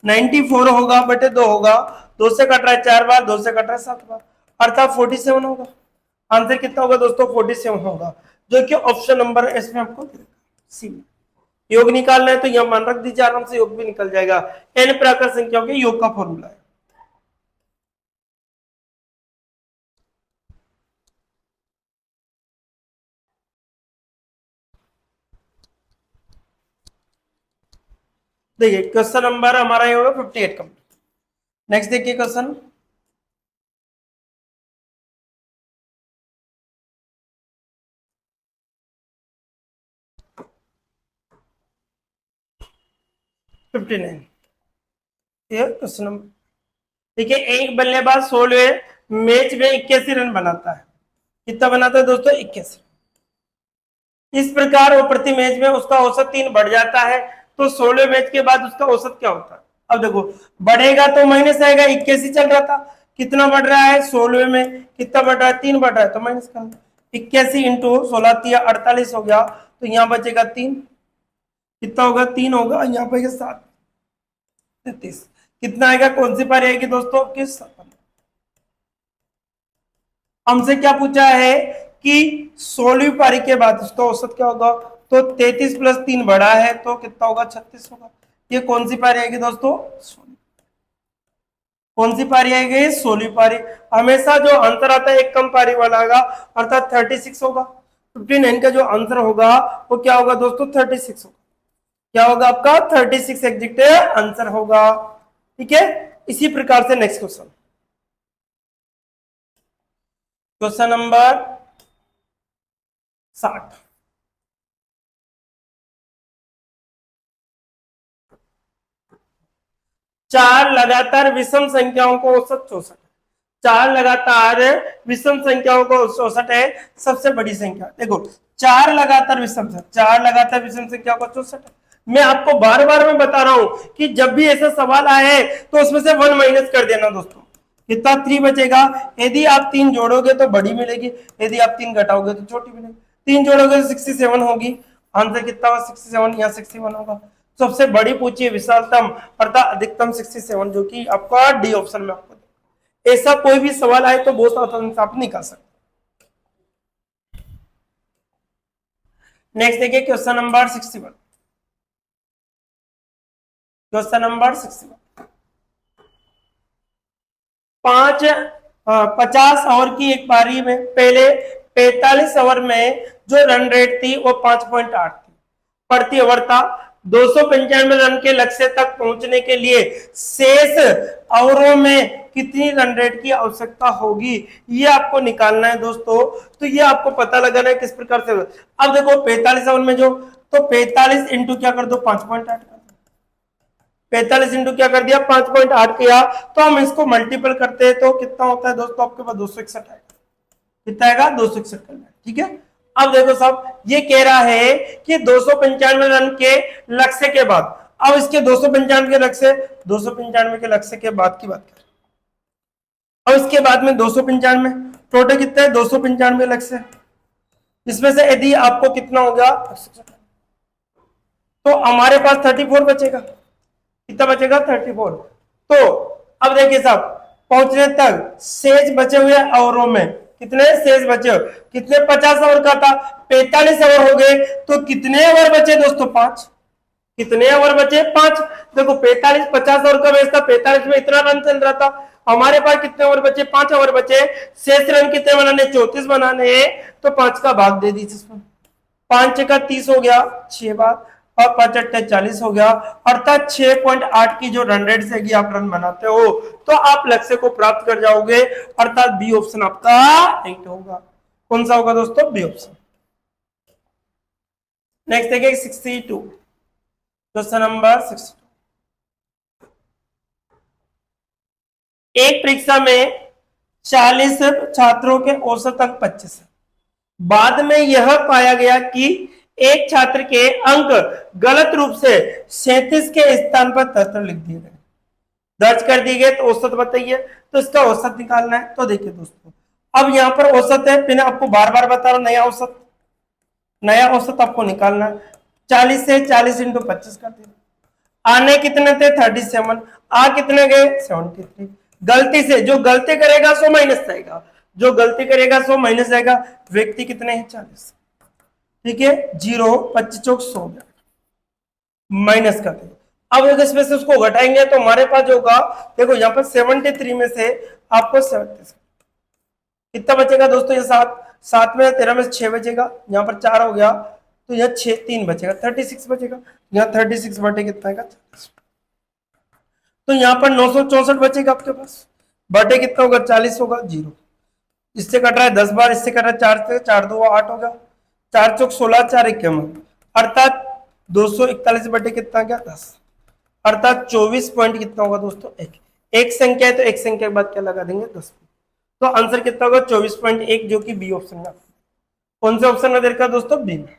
94 होगा बटे 2 होगा, 2 से कट रहा है 4 बार, 2 से कट रहा है 7 बार, अर्थात 47 होगा। आंसर कितना होगा दोस्तों, 47 होगा, जो कि ऑप्शन नंबर एस में आपको सी में। योग निकालना है तो यह मान रख दीजिए, आराम से योग भी निकल जाएगा, एन प्राकृत संख्याओं के योग का फॉर्मूला है। देखिए क्वेश्चन नंबर हमारा ये होगा 58 का। नेक्स्ट देखिए क्वेश्चन, ये क्वेश्चन नंबर, देखिए एक बल्लेबाज 16 मैच में 81 रन बनाता है, कितना बनाता है दोस्तों, 81। इस प्रकार वो प्रति मैच में उसका औसत 3 बढ़ जाता है, तो 16 मैच के बाद उसका औसत क्या होता है। अब देखो बढ़ेगा तो माइनस आएगा, 81 चल रहा था, कितना बढ़ रहा है 16 में, कितना बढ़ रहा है, 3 बढ़ रहा है, तो माइनस का 81 इंटू 16 48 हो गया, तो यहाँ बचेगा 3, कितना होगा, 3 होगा, यहाँ पे 7 33, कितना आएगा, कौन सी पारी आएगी दोस्तों, किस, हमसे क्या पूछा है कि 16वीं पारी के बाद उसका औसत क्या होगा, तो 33 प्लस 3 बड़ा है, तो कितना होगा, 36 होगा। ये कौन सी पारी आएगी दोस्तों, कौन सी पारी आएगी, 16वीं पारी। हमेशा जो आंसर आता है एक कम पारी वाला आएगा, अर्थात 36 होगा। 59 का जो आंसर होगा वो क्या होगा दोस्तों, 36 होगा, क्या होगा आपका 36 एग्जैक्ट आंसर होगा। ठीक है, इसी प्रकार से नेक्स्ट क्वेश्चन, क्वेश्चन नंबर 60, चार लगातार विषम संख्याओं को औसत 64, चार लगातार विषम संख्याओं को 64 है सबसे बड़ी संख्या। देखो चार लगातार विषम, चार लगातार विषम संख्या को 64 है। मैं आपको बार बार मैं बता रहा हूं कि जब भी ऐसा सवाल आए तो उसमें से 1 माइनस कर देना दोस्तों, कितना 3 बचेगा। यदि आप 3 जोड़ोगे तो बड़ी मिलेगी, यदि आप 3 घटाओगे तो छोटी मिलेगी। 3 जोड़ोगे तो 67 होगी, आंसर कितना होगा 67, यहाँ 61 होगा। सबसे बड़ी पूछिए विशालतम अर्थात अधिकतम 67, जो कि आपका डी ऑप्शन में आपको, ऐसा कोई भी सवाल आए तो बहुत आसानी से आप निकाल सकते। नेक्स्ट देखिए question number 61, question number 61, 50 over की एक पारी में पहले 45 ओवर में जो रन रेट थी वो 5.8 थी प्रति ओवर था। 295 रन के लक्ष्य तक पहुंचने के लिए शेष ओवरों में कितनी रन रेट की आवश्यकता होगी, ये आपको निकालना है दोस्तों। तो ये आपको पता लगाना है किस प्रकार से। अब देखो 45 ओवर में जो, तो 45 इंटू क्या कर दो 5.8 कर दो, 45 इंटू क्या कर दिया 5.8 किया, तो हम इसको मल्टीपल करते हैं तो कितना होता है दोस्तों आपके पास 261 आएगा। कितना आएगा 261 करना है, ठीक है। अब देखो साहब ये कह रहा है कि 295 रन के लक्ष्य के बाद, अब इसके 295 के लक्ष्य, 295 के लक्ष्य के बाद की बात करें, अब इसके बाद में 295 टोटल कितने 295 लक्ष्य, इसमें से यदि आपको कितना हो गया तो हमारे पास 34 बचेगा। कितना बचेगा 34। तो अब देखिए साहब पहुंचने तक शेष बचे हुए ओवरों में कितने शेष बचे, कितने 50 ओवर का था 45 ओवर हो गए, तो कितने ओवर बचे दोस्तों 5, कितने ओवर बचे 5। देखो 45 50 ओवर का मैच था, 45 में इतना रन चल रहा था, हमारे पास कितने ओवर बचे 5 ओवर बचे, शेष रन कितने बनाने 34 बनाने हैं, तो 5 का भाग दे दीजिए इसमें, 5 का 30 हो गया 6 बार और 5 अट्ठे 40 हो गया, अर्थात 6.8 की जो रन रेट से आप रन बनाते हो तो आप लक्ष्य को प्राप्त कर जाओगे, अर्थात बी ऑप्शन आपका राइट होगा। कौन सा होगा दोस्तों बी ऑप्शन। नेक्स्ट देखिए 62 क्वेश्चन नंबर 62। एक परीक्षा में 40 छात्रों के औसत अंक 25 है, बाद में यह पाया गया कि एक छात्र के अंक गलत रूप से 37 के स्थान पर 73 लिख दिए गए, दर्ज कर दिए गए, तो औसत बताइए, तो इसका औसत निकालना है। तो देखिए दोस्तों अब यहां पर औसत है, मैंने आपको बार बार बता रहा हूं नया औसत आपको निकालना है। 40 से 40 इंटू 25 कर दिया, आने कितने थे 37, आ कितने गए 73। गलती से जो गलती करेगा सो माइनस जाएगा, जो गलती करेगा सो माइनस जाएगा, व्यक्ति कितने हैं 40, ठीक है 0 25 चौक 100 माइनस कर देंगे। अब अगर इसमें से उसको घटाएंगे तो हमारे पास जो होगा, देखो यहाँ पर 73 में से आपको 37 कितना बचेगा दोस्तों, ये 7 में 13 में से 6 बचेगा, यहाँ पर 4 हो गया, तो यहाँ 6 3 बचेगा 36 बचेगा, यहाँ 36 बटे कितना है 40, तो यहाँ पर 964 बचेगा आपके पास, बटे कितना होगा 40 होगा 0, इससे कट रहा है 10 बार, इससे कट रहा है 4 से, 4 2 8 होगा, 4 चौक 16 4 इक्यावन, अर्थात 241 बटे कितना क्या 10, अर्थात 24 पॉइंट कितना होगा दोस्तों एक संख्या है तो एक संख्या के बाद क्या लगा देंगे 10, तो आंसर कितना होगा 24.1 जो कि बी ऑप्शन में। कौन से ऑप्शन में देखा दोस्तों बी में।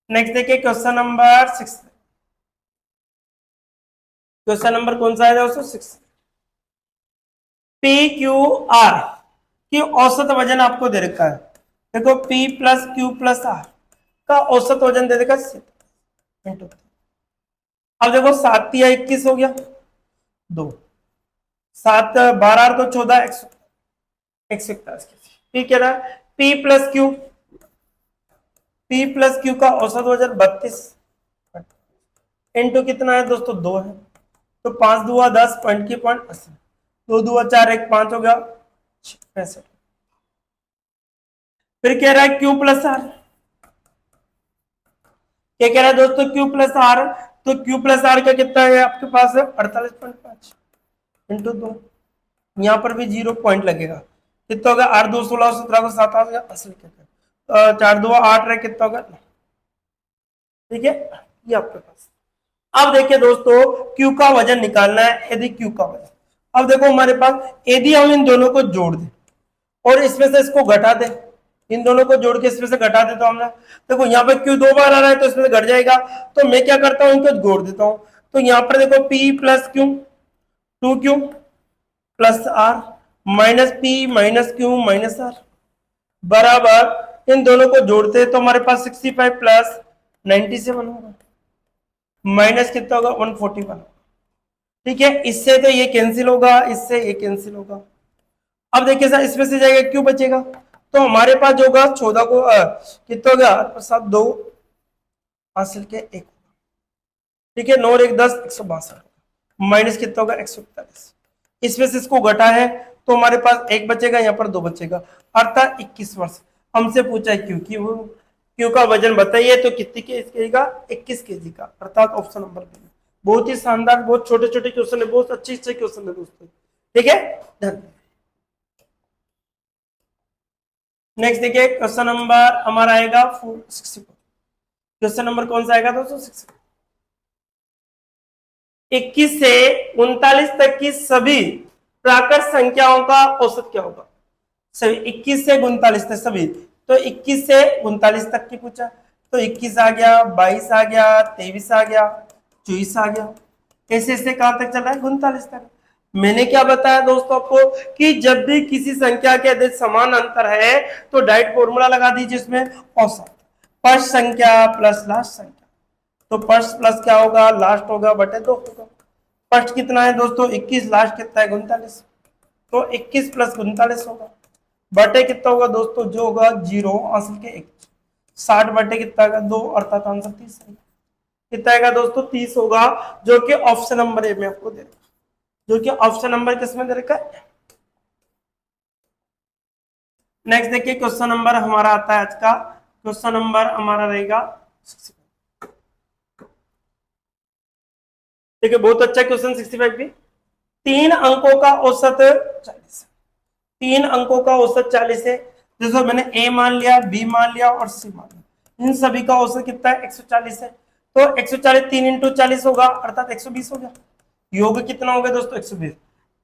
नेक्स्ट देखिए क्वेश्चन नंबर 6, क्वेश्चन नंबर कौन सा है दोस्तों 6। पी क्यू आर की औसत वजन आपको दे रखा है, देखो P plus Q plus R का औसत वजन दे देगा 7। अब देखो 7 या 21 हो गया 2, 7 12 तो 14 141, ठीक है ना। P प्लस क्यू का औसत वजन 32 इंटू कितना है दोस्तों 2 है, तो 5 दुआ 10 पॉइंट की पॉइंट 80, 2 दुआ 4 1 5 हो गया 65। फिर कह रहा है क्यू प्लस आर, क्या कह रहा है दोस्तों क्यू प्लस आर, तो क्यू प्लस आर का कितना है आपके पास है 48.5 इंटू 2, यहां पर भी 0 पॉइंट लगेगा, कितना होगा 8 2 16 17 को 7 आ गया, असल क्या 4 2 8 रहे कितना होगा, ठीक है ये आपके पास। अब देखिए दोस्तों क्यू का वजन निकालना है, यदि क्यू का वजन, अब देखो हमारे पास यदि हम इन दोनों को जोड़ दें और इसमें से इसको घटा दें, इन दोनों को जोड़ के इसमें से घटा देता हूं हमने, देखो यहाँ पे क्यू 2 बार आ रहा है तो इसमें से घट जाएगा, तो मैं क्या करता हूं इनको जोड़ देता हूं, तो यहाँ पर देखो P plus Q 2Q plus R minus P minus Q minus R बराबर, इन दोनों को जोड़ते हैं तो हमारे पास 65 प्लस 97 होगा, माइनस कितना होगा 141, ठीक है। इससे तो ये कैंसिल होगा, इससे ये कैंसिल होगा। अब देखिए सर इसमें से जाएगा क्यों बचेगा, तो हमारे पास जो होगा 14 को कितना हो गया 7 2 हासिल के 1, ठीक है 9 1 10 162 माइनस कितना होगा 141, इसमें से इसको घटा है तो हमारे पास एक बचेगा, यहाँ पर 2 बचेगा, अर्थात 21 वर्ष। हमसे पूछा है क्यू का वजन बताइए, तो कितनी केजी का? 21 केजी का, अर्थात ऑप्शन नंबर बी। बहुत ही शानदार, बहुत छोटे छोटे क्वेश्चन है, बहुत अच्छे अच्छे क्वेश्चन है दोस्तों, ठीक है। धन्यवाद। नेक्स्ट देखिए क्वेश्चन नंबर हमारा आएगा 64। क्वेश्चन नंबर कौन सा आएगा दोस्तों? 64। 21 से 39 तक की सभी प्राकृत संख्याओं का औसत क्या होगा? सभी 21 से 39 तक सभी, तो 21 से 39 तक की पूछा, तो 21 आ गया, 22 आ गया, 23 आ गया, 24 आ गया, ऐसे ऐसे कहां तक चला है? 39 तक। मैंने क्या बताया दोस्तों आपको कि जब भी किसी संख्या के यदि समान अंतर है तो डायरेक्ट फॉर्मूला लगा दीजिए, इसमें औसत, फर्स्ट संख्या प्लस लास्ट संख्या, तो फर्स्ट प्लस क्या होगा? लास्ट होगा, बटे 2 होगा। फर्स्ट कितना है दोस्तों? 21, लास्ट कितना है? 39, तो 21 प्लस 39 होगा, बटे कितना होगा दोस्तों? जो होगा 0 आंसर के 1, 60 बटे कितना होगा? 2, अर्थात आंसर 30 है। कितना आएगा दोस्तों? 30 होगा, जो कि ऑप्शन नंबर ए में आपको दे रखा, जो कि ऑप्शन नंबर किसमें दे रखा है? नेक्स्ट देखिए क्वेश्चन नंबर हमारा आता है आज का, क्वेश्चन नंबर हमारा रहेगा, देखिए बहुत अच्छा क्वेश्चन 65 भी। 3 अंकों का औसत 40, 3 अंकों का औसत 40 है, जैसे मैंने ए मान लिया, बी मान लिया और सी मान लिया, इन सभी का औसत कितना है? 140 है, तो 140 3 इंटू 40 होगा, अर्थात 120 हो गया। योग कितना हो गया दोस्तों? 120।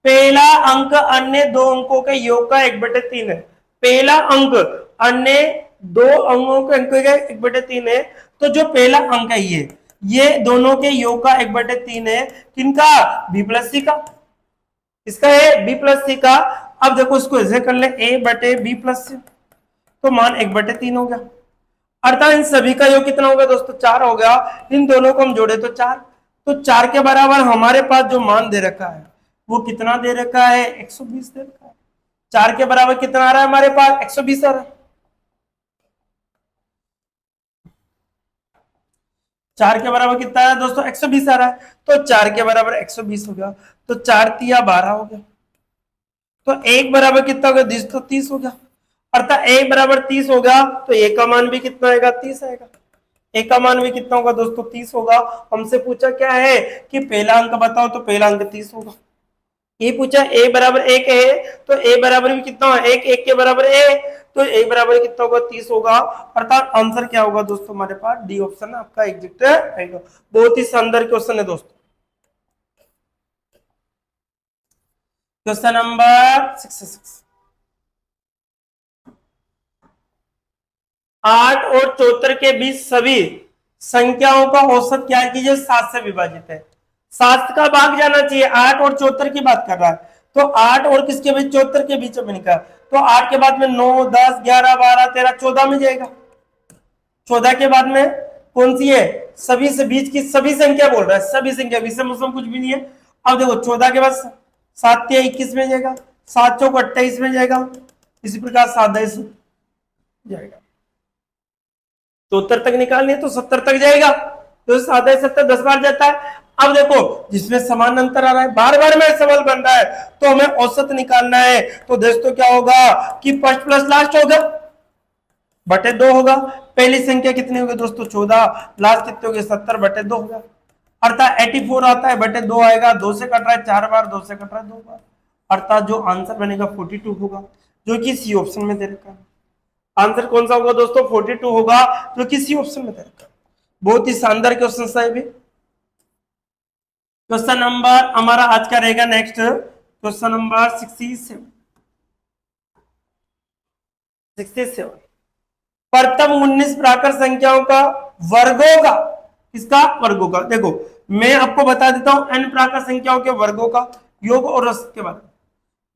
पहला अंक अन्य 2 अंकों के योग का 1/3 है। पहला अंक अन्य 2 अंकों के अंक का 1/3 है, तो जो पहला अंक है ये दोनों के योग का 1/3 है, किनका? बी प्लस सी का, इसका है बी प्लस सी का। अब देखो इसको ऐसे कर ले, ए बटे बी प्लस सी, तो मान 1/3 हो गया, अर्थात इन सभी का योग कितना हो गया दोस्तों? 4 हो गया। इन दोनों को हम जोड़े तो 4, तो 4 के बराबर हमारे पास जो मान दे रखा है वो कितना दे रखा है? 120 दे रखा है। 4 के बराबर कितना आ रहा है हमारे पास? 120 आ रहा है। 4 के बराबर कितना है दोस्तों? 120 आ रहा है, तो 4 के बराबर 120 हो गया, तो 4 तिया 12 हो गया, तो एक बराबर कितना हो गया? तो 30 हो गया, अर्थात एक बराबर 30 होगा, तो एक का मान भी कितना आएगा? 30 आएगा। एक का मान भी कितना होगा दोस्तों? 30 होगा। हमसे पूछा क्या है कि पहला अंक बताओ, तो पहला अंक 30 होगा। ये पूछा ए बराबर 1 है, तो ए बराबर भी कितना है? 1, 1 के बराबर ए, तो ए बराबर कितना होगा? 30 होगा, अर्थात आंसर क्या होगा दोस्तों? हमारे पास डी ऑप्शन आपका एग्जैक्ट आएगा। बहुत ही शानदार क्वेश्चन है दोस्तों। Question number 66। 8 और 74 के बीच सभी संख्याओं का औसत क्या कीजिए? 7 से विभाजित है, 7 का भाग जाना चाहिए, 8 और 74 की बात कर रहा है, तो 8 और किसके बीच? 74 के बीच में निकाल, तो 8 के बाद में 9, 10, 11, 12, 13, 14 में जाएगा। 14 के बाद में कौन सी है? सभी से बीच की सभी संख्या बोल रहा है, सभी संख्या, विषम उसम कुछ भी नहीं है। अब देखो 14 के बाद 7 तिया 21 में जाएगा, 7 चौक 28 में जाएगा, इसी प्रकार 7 10 जाएगा। 74 तक निकालनी है तो 70 तक जाएगा, तो 7 70 10 बार जाता है। अब देखो जिसमें समान अंतर आ रहा है, बार बार में सवाल बन रहा है, तो हमें औसत निकालना है, तो दोस्तों क्या होगा कि फर्स्ट प्लस लास्ट होगा, बटे 2 होगा। पहली संख्या कितनी होगी दोस्तों? 14, लास्ट कितने होगी? 70 बटे 2 होगा, अर्थात 84 आता है, बटे 2 आएगा, 2 से कट रहा है 4 बार, 2 से कट रहा है 2 बार, अर्थात जो आंसर बनेगा 42 होगा, जो कि सी ऑप्शन में दे रखा है। आंसर कौन सा होगा दोस्तों? 42 होगा, जो कि सी ऑप्शन में दे रखा है। बहुत ही शानदार क्वेश्चन है भी। क्वेश्चन नंबर हमारा आज का रहेगा नेक्स्ट, क्वेश्चन नंबर 67। 67 प्रथम 19 प्राकृत संख्याओं का वर्गों का, किसका? वर्गों का। देखो मैं आपको बता देता हूं n प्राकृत संख्याओं के वर्गों का योग और औसत के बारे में।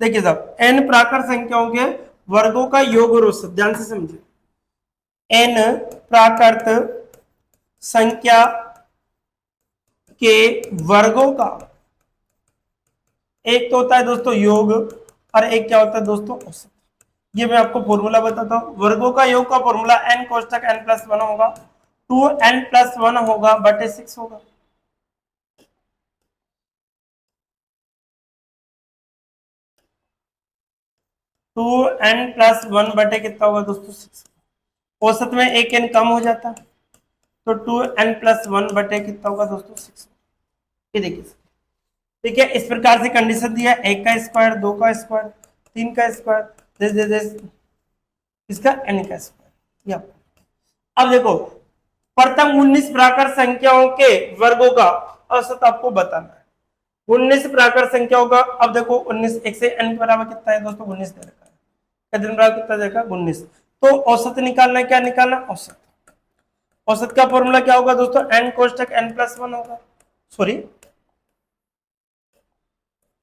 देखिए साहब, n प्राकृत संख्याओं के वर्गों का योग और औसत ध्यान से समझिए। n प्राकृत संख्या के वर्गों का एक तो होता है दोस्तों योग, और एक क्या होता है दोस्तों? औसत। ये मैं आपको फॉर्मूला बताता हूं। वर्गों का योग का फॉर्मूला n कोष्टक n+1 होगा, 2n+1 होगा बटे 6 होगा। 2n+1 बटे कितना होगा दोस्तों 6। औसत में एक n कम हो जाता, तो 2n+1 बटे कितना होगा दोस्तों 6। ये देखिए, ठीक है, इस प्रकार से कंडीशन दिया, 1 का स्क्वायर, 2 का स्क्वायर, 3 का स्क्वायर, दिस इसका n का स्क्वायर। या अब देखो, प्रथम 19 प्राकृत संख्याओं के वर्गों का औसत आपको बताना है। 19 प्राकृत संख्याओं का, अब देखो 19 1 से n बराबर कितना है दोस्तों 19 दे रखा है, कितने बराबर कितना देखा 19। तो औसत निकालना है, क्या निकालना, औसत। औसत का फॉर्मूला क्या होगा दोस्तों, n कोष्टक n+1 होगा, सॉरी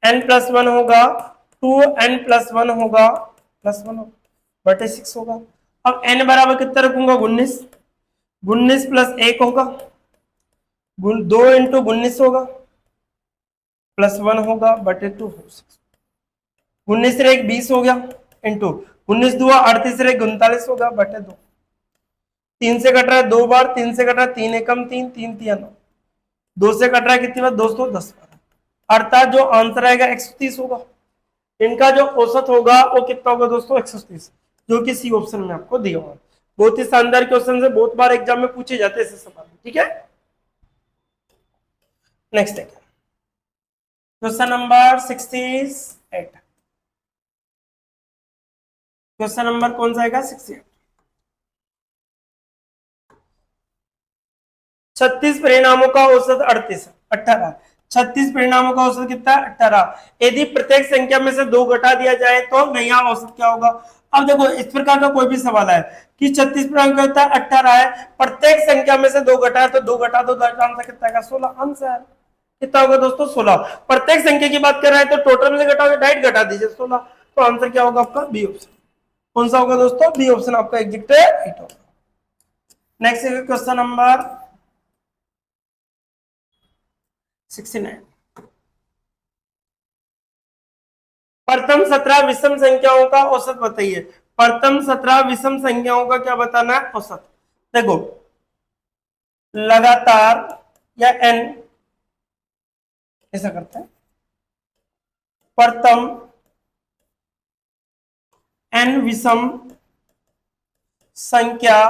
n+1 होगा, 2n+1 होगा +1 होगा बटे 6 होगा। अब n बराबर कितना रखूंगा 19, 19 + 1 होगा, 2 × 19 होगा +1 होगा बटे 2 हो 6। 19 से 1 20 हो गया, इंटू 19 2 38 से 39 होगा बटे 2। 3 से कट रहा है 2 बार, 3 से कट रहा है 3 एकम 3, 3 3 9, 2 से कट रहा है कितनी बार दोस्तों 10 बार, अर्थात जो आंसर आएगा 130 होगा। इनका जो औसत होगा वो कितना होगा दोस्तों 130, जो कि सी ऑप्शन में आपको दिया हुआ है। बहुत ही शानदार क्वेश्चन है, बहुत बार एग्जाम में पूछे जाते हैं ऐसे सवाल, ठीक है। नेक्स्ट है क्वेश्चन नंबर 68। क्वेश्चन नंबर कौन सा आएगा 68। 36 परिणामों का औसत 18। 36 परिणामों का औसत कितना 18। यदि प्रत्येक संख्या में से 2 घटा दिया जाए तो नया औसत क्या होगा। अब देखो, इस प्रकार का कोई भी सवाल है कि 36 परिणाम का होता है 18 है, प्रत्येक संख्या में से 2 घटा है तो 2 घटा दो, आंसर कितना आएगा 16। आंसर कितना होगा दोस्तों 16। प्रत्येक संख्या की बात कर रहे हैं तो टोटल में से घटाओगे, डाइट घटा दीजिए 16, तो आंसर क्या होगा आपका बी ऑप्शन। कौन सा होगा दोस्तों, बी ऑप्शन आपका एग्जैक्ट राइट होगा। Next question number 69। प्रथम 17 विषम संख्याओं का औसत बताइए। प्रथम 17 विषम संख्याओं का क्या बताना है औसत। देखो, लगातार या n ऐसा करते हैं, प्रथम n विषम संख्या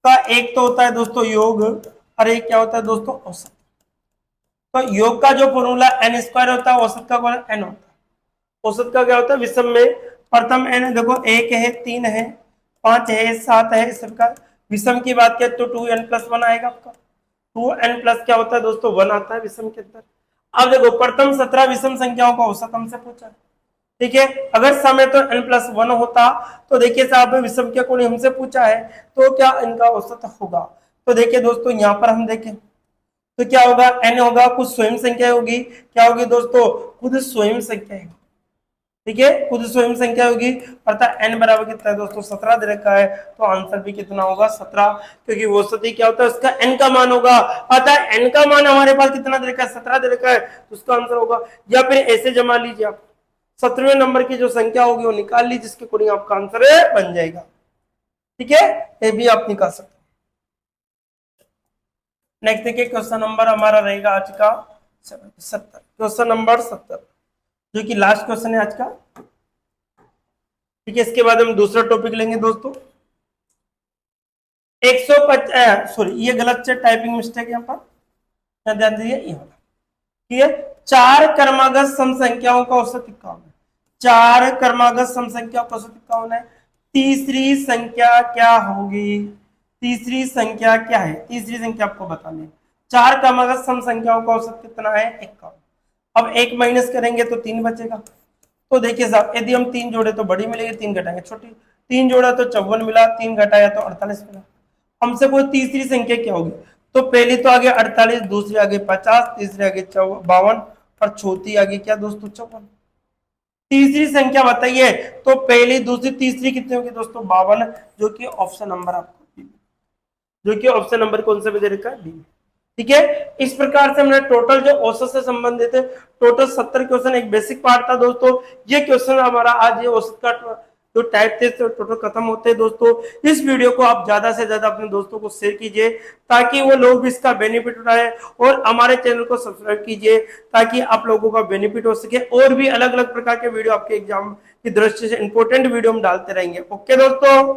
का एक तो होता है दोस्तों योग, और एक क्या होता है दोस्तों औसत। तो योग का जो फॉर्मूला n² होता है, औसत का n होता है। औसत का क्या होता है विषम में, प्रथम n देखो 1 है, 3 है, 5 है, 7 है, इस प्रकार। विषम की बात करें तो 2n+1 आएगा आपका। 2n+ क्या होता है दोस्तों 1 आता है विषम के अंदर। अब देखो, प्रथम 17 विषम संख्याओं का औसत हमसे पूछा है, ठीक है। अगर समय तो n+1 होता तो देखिए साहब, विषम के कोण हमसे पूछा है तो क्या इनका औसत होगा। तो देखिए दोस्तों, यहाँ पर हम देखें तो क्या होगा, n होगा, कुछ स्वयं संख्या होगी, क्या होगी दोस्तों खुद स्वयं संख्या है, ठीक है, खुद स्वयं संख्या होगी। अर्थात n बराबर कितना है दोस्तों 17 दे रखा है, तो आंसर भी कितना होगा 17, क्योंकि औसत क्या होता है उसका n का मान होगा। अर्थात n का मान हमारे पास कितना दे रखा है 17 दे रखा है, तो उसका आंसर होगा। या फिर ऐसे जमा लीजिए आप, 17वें नंबर की जो संख्या होगी वो निकाल लीजिए, जिसके अकॉर्डिंग आपका आंसर बन जाएगा, ठीक है, ये भी आप निकाल सकते हैं। नेक्स्ट देखिए, क्वेश्चन नंबर हमारा रहेगा आज का 70। क्वेश्चन नंबर 70 जो कि लास्ट क्वेश्चन है आज का, ठीक है। इसके बाद हम दूसरा टॉपिक लेंगे दोस्तों। 150, सॉरी ये गलत से टाइपिंग मिस्टेक है यहाँ पर, ध्यान दीजिए, ये वाला, ठीक है। 4 क्रमागत सम संख्याओं का औसत 51 है। 4 क्रमागत सम संख्याओं का औसत 51 है। तीसरी संख्या क्या होगी, तीसरी संख्या क्या है, तीसरी संख्या आपको बतानी है। 4 क्रमागत सम संख्याओं का औसत कितना है 51। अब 1 माइनस करेंगे तो 3 बचेगा। तो देखिए साहब, यदि हम 3 जोड़े तो बड़ी मिलेगी, 3 घटाएंगे छोटी, 3 जोड़ा तो 54 मिला, 3 घटाया तो 48 मिला। हमसे कोई तीसरी संख्या क्या होगी, तो पहली तो आगे 48, दूसरी आगे 50, तीसरी आगे 52, और चौथी आगे क्या दोस्तों 54। तीसरी संख्या बताइए, तो पहली दूसरी तीसरी कितनी होगी दोस्तों 52, जो कि ऑप्शन नंबर आपको, जो कि ऑप्शन नंबर कौन सा भी दे रखा है बी, ठीक है। इस प्रकार से हमने टोटल जो औसत से संबंधित है टोटल 70 क्वेश्चन, एक बेसिक पार्ट था दोस्तों। ये क्वेश्चन हमारा आज ये औसत का तो टाइप टेस्ट टोटल खत्म होते हैं दोस्तों। इस वीडियो को आप ज्यादा से ज्यादा अपने दोस्तों को शेयर कीजिए ताकि वो लोग भी इसका बेनिफिट उठाए, और हमारे चैनल को सब्सक्राइब कीजिए ताकि आप लोगों का बेनिफिट हो सके। और भी अलग अलग प्रकार के वीडियो आपके एग्जाम की दृष्टि से इंपॉर्टेंट वीडियो हम डालते रहेंगे। ओके दोस्तों।